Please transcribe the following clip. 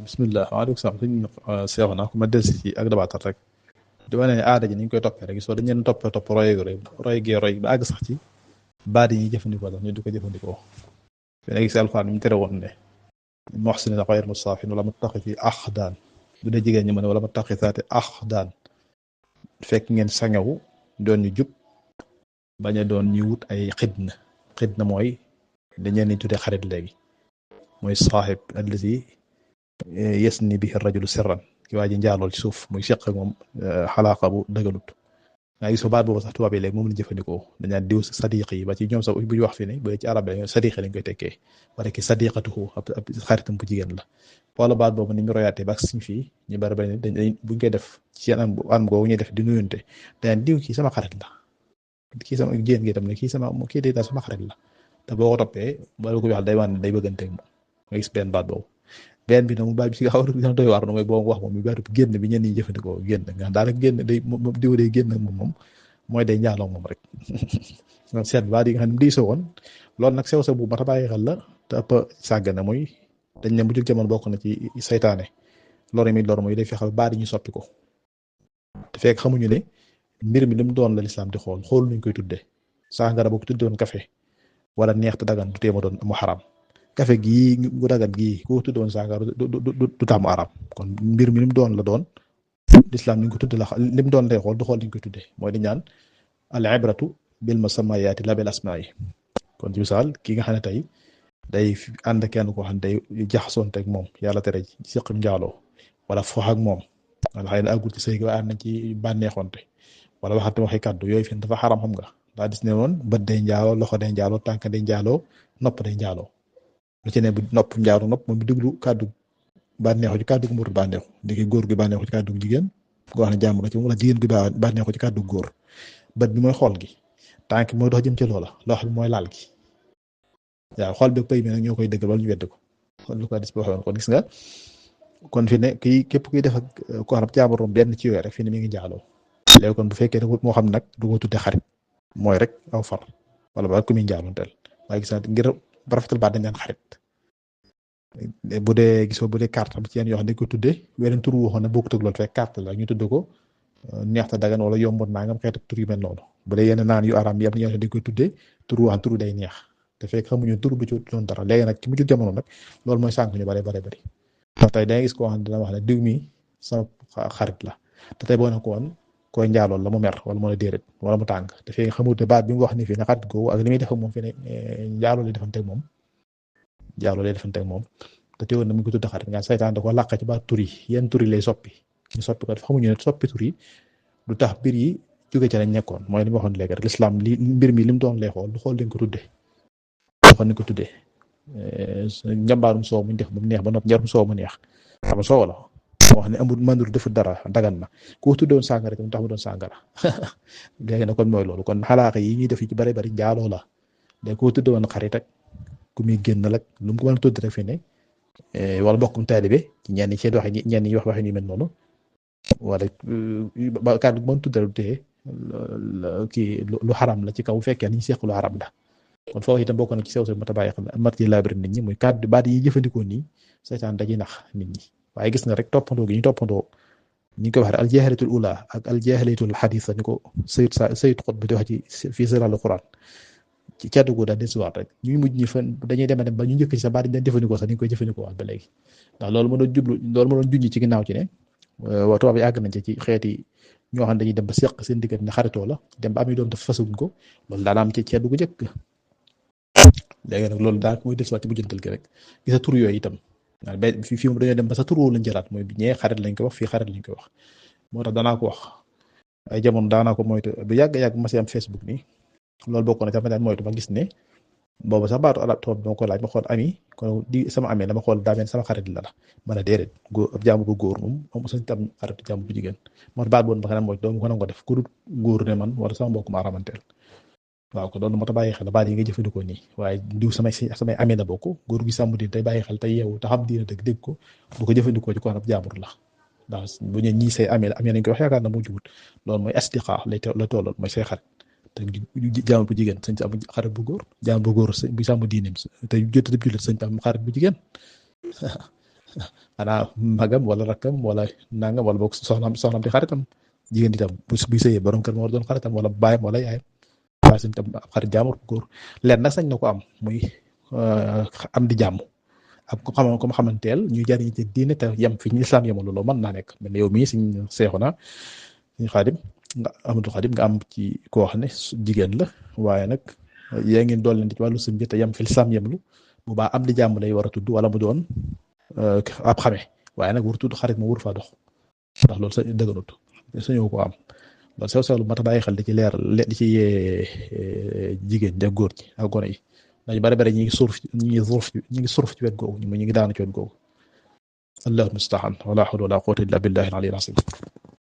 bismillah waaleykum salaam suñ seexu naa ko ma delsi ci ak dabaatal rek di wane ne aada ji ni ñu koy toppee rek soo dañ leen toppee topp roy ba àgg sax ci baat yi ñuy jëfandikoo sax ñu di ko jëfandikoo fi ne gis alxuraan ñu tere woon ne muhsinin ghayr musaafin wala muttaxisi axdaan bu dee jigéen ñi mën wala muttaxisaati axdaan fekk ngeen sangewu doon ñu jub bañ a doon ñu wut ay xidna mooy dañeen ni tuddee xarit léegi mooy saaxib allazi yasni bihi rajulu sirran ki waa ji njaalool ci suuf muy seq ak moom xalaaqa bu dëgalut nga gis fa baat boobu sax tubaab yi léegi moom lañ jëfandikoo dañaan diw sadiq yi ba ci ñoom sax bu ñu wax fi ne ba ci arab la sadiq lañ koy tekkee wala ki sadiqatuhu ab xaritam bu jigéen la wala baat boobu ni ñu royaatee ba ak suñ fii ñu bari bari dañ buñ koy def ci seen anam googu ñuy def di nuyonte dañaan diw kii sama xarit la kii sama jigéen gi tam ne kii day daal sama xarit la te boo ko toppee bala ko wax day wan day bëgganteeg moom nga gis benn baat boobu benn bi nag mu baat bi si xaw a doy waar mooy boo wax moom mi baatu génn bi ñenn ñi jëfandikoo génn nga daanaka génn day diw day génn ak moom mooy day ñaaloo moom rek seet baat yi nga xam ne diisoo woon loolu nag sew sa bu mat a bàyyi xel la te ëpp sàggane mooy dañ ne mu jóg jamono bokk na ci saytaane lor mi lor mooy day fexal baat yi ñu soppi ko te fekk xamuñu ne mbir mi li mu doon la lislaam di xool nuñ koy tuddee sàngara boo ko tuddee woon café wala neex te dagan du téema doon mu xaram café gii gu dagan gii ku ko tudde woon sàngara du tàmmu arab kon mbir mi li mu doon la doon lislaam ni ñu ko tudde la li mu doon lay xool du xool ni ñu koy tuddee mooy di ñaan al ibratu bil musammayaati la bil asmaa yi kon ci misaal ki nga xam ne tey day ànd kenn koo xam ne day jaxasoonte ak moom yàlla tere siqim njaaloo wala fox ak moom wala xëy na àggul ci sëy waaye ànd nañ ci bànneexoonte wala waxante waxi kàddu yooyu fi dafa xaram xam nga daa dis ne woon bët day njaaloo loxo day njaaloo tànk day njaaloo nopp day njaaloo lu ci ne bu nopp njaaloo nopp moom bi déglu kàddu bànneexu ci kàddu gu mburu bànneexu ndiki góor gi bànneexu ci kàddu gu jigéen goo xam ne jàmm na ci moom wala jigéen gi bànneexu ci kàddu góor bët bi mooy xool gi tànk bi mooy dox jëm ci loola loxo bi mooy laal gi waaw xool bi pëy bi nag ñoo koy dëggal wala ñu wedd ko kon lu ko dis bi waxoon kon gis nga kon fi ne kii képp kuy def ak koo xam jaabaroom benn ci weer rek fi ne mi ngi njaaloo léegi kon bu fekkee ne moo xam nag du ko tudde xarit mooy rek aw far wala ba ku muy njaaloonteel waaye gis naa ngir rafetal baat dañ naan xarit bu dee gisoo bu dee carte am ci yenn yoo xam ne dañ ko tuddee weneen tur waxoon na bokkut ak loolu fekk carte la ñu tudde ko neexta dagan wala yomboon naa ngam xeet tur yu mel noonu bu dee yenn naan yu araam yi am na yoo xam ne dañ koy tuddee tur waxam tur day neex te fekk xamuñu tur du ci doon dara léegi nag ci mujj jamono nag loolu mooy sànq ñu bare bari ndax tey dangay gis koo xam ne dina wax ne diw mi sama xarit la te tey boo ne ko woon koy njaalool la mu mer wala mu ne déedéet wala mu tàng te fekk xamul te baat bi mu wax ni fii ne xarit googu ak li muy def ak moom fi ne njaaloo lay defanteeg moom te teewoon na mu ngi ko tudd xarit nga saytaan da ko làq ci baat tur yi yenn tur yi lay soppi ñu soppi ko dafa xamuñu ne soppi tur yi du tax mbir yi jóge ci lañ nekkoon mooy li ma waxoon léegi rek lislaam li mbir mi li mu doon lay xool du xool dañ ko tuddee xool nañ ko tuddee njambaarum soow muñ def ba mu neex ba noppi njarum soow mu neex xam soow la moo xam ne amul mënul defut dara dagan na ku ko tuddoon sàngara tam tax mu doon sàngara léegi nag kon mooy loolu kon xalaat yi ñuy def ci bari bari njaaloo la léegi ku ko tuddoon xarit ak ku muy génn ak lu mu ko mën a tudd rek fi ne wala bokkum taalibe ci ñenn ñi seen wax ñenn ñi wax ñu mel noonu wala ba kàddu mën tudd rek tee kii lu xaram la ci kaw bu fekkee ni ñu seq lu xaram la kon foofu itam bokk na ci sew sew mat a bàyyi xel mat ci laabiri nit ñi muy kàddu baat yi jëfandikoo nii seytaan dañuy nax nit ñi waaye gis nga rek toppandoo gi ñu toppandoo ñi ko wax rek aljaahiliyatul ula ak aljaahiliyatul xadiisa ni ko Sayyid Qutb di wax ci fii Zilaalul Qur'aan ci caddu gu daal di suwaat rek ñuy mujj ñi fan dañuy dem ba ñu njëkk ci sa baat dañ jëfandikoo sax ni ñu koy jëfandikoo waat ba léegi ndax loolu ma doon junj ci ginnaaw ci ne waa tubaab yi àgg nañ ci xeeti ñoo xam ne dañuy dem ba seq seen diggante ne xaritoo la dem ba am yi doom dafa fasaguñ ko loolu daal am ci caddu gu njëkk léegi nag loolu daal mooy dellusiwaat ci mujjantal gi rek gis nga tur yooyu itam waaw ba fii moom dañoo dem ba sa tur woowu lañ jëlaat mooy ñee xarit lañ ko wax fii xarit lañ koy wax moo tax danaa ko wax ay jamono daanaa ko moytu bu yàgg ma si am Facebook nii loolu bokk na ci daan moytu ma gis ne boobu sax baatu arab tubaab dama ko laaj ma xool ami kon di sama amee dama xool daa mel sama xarit la man a déedéet góor ab jàmm bu góor moom moom sañ tam xarit jàmm bu jigéen moo baat boon ba xam ne mooy doomu ko nango def ku dul góor ne man wala sama mbokk ma aramanteel waaw ko loolu moo tax bàyyi xel baat yi nga jëfandikoo nii waaye diw samay amee na bokk góor gi sàmm diin tey bàyyi xel tey yeewu te xam diina dégg ko du ko jëfandikoo ci ko xam jàmbur la ndax bu ñu ñii say amee nañ ko wax yaakaar na mu jubut loolu mooy asdiqa la tolloon mooy say xarit te jàmbur bu jigéen sañ am xarit bu góor jàmbur bu góor bu sàmm diineem te jot a jullit sañ am xarit bu jigéen xanaa magam wala rakkam wala nangam wala boog soxnaam di xaritam jigéen di tam bu sëyee borom kër moo war doon xaritam wala baayam wala yaayam waaye suñu tam ab xarit jaamur góor leen nag sañ na ko am muy am di jàmm ak ko xamanteel ñuy jariñ ci diine te yem fi ñu islam yemal loolu mën naa nekk mais yow mii suñ seexu na suñu xaadim nga amatul xaadim nga am ci koo xam ne jigéen la waaye nag yaa ngeen dool leen di ci wàllu sëñ bi te yem fi islam yemlu bu baax am di jàmm lay war a tudd wala mu doon ab xame waaye nag war tudd xarit ma wur faa dox ndax loolu sa dëgganut sañoo ko am loolu sew sew lu mat a bàyyi xel di ci leeral di ci yee jigéen ja góor ci ak gone yi dañu bari bari ñi ngi surf ci wet googu ñu ngi daanu ci wet googu allahul musta'an wala hawla wala quwwata illa billahi al-aliyyil azim